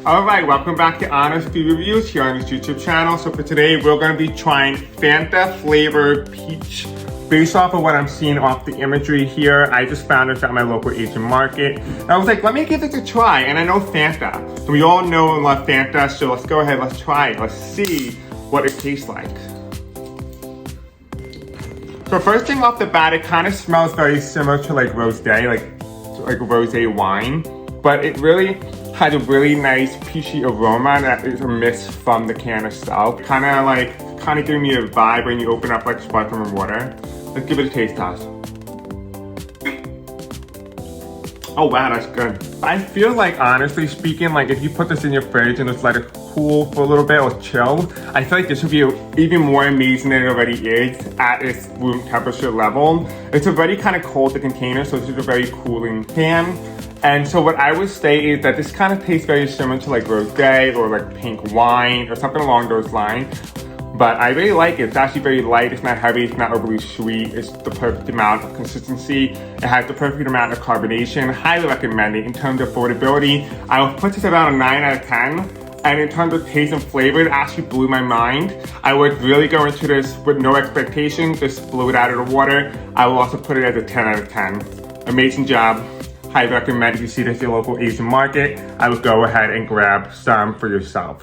Alright, welcome back to Honest Food Reviews here on this YouTube channel. So for today, we're going to be trying Fanta flavored peach. Based off of what I'm seeing off the imagery here, I just found this at my local Asian market. And I was like, let me give this a try. And I know Fanta. So we all know and love Fanta, so let's go ahead, let's try it. Let's see what it tastes like. So first thing off the bat, it kind of smells very similar to like rosé, like rosé wine. But it really has a really nice peachy aroma that is a mist from the can itself. Kind of giving me a vibe when you open up like sparkling water. Let's give it a taste test. Oh wow, that's good. I feel like, honestly speaking, like if you put this in your fridge and just let it cool for a little bit or chill, I feel like this would be even more amazing than it already is at its room temperature level. It's already kind of cold, the container, so this is a very cooling can. And so what I would say is that this kind of tastes very similar to like rosé or like pink wine or something along those lines. But I really like it. It's actually very light, it's not heavy, it's not overly sweet. It's the perfect amount of consistency. It has the perfect amount of carbonation. Highly recommend it. In terms of affordability, I would put this around a 9 out of 10. And in terms of taste and flavor, it actually blew my mind. I would really go into this with no expectations, just blew it out of the water. I will also put it as a 10 out of 10. Amazing job. Highly recommend if you see this at your local Asian market, I would go ahead and grab some for yourself.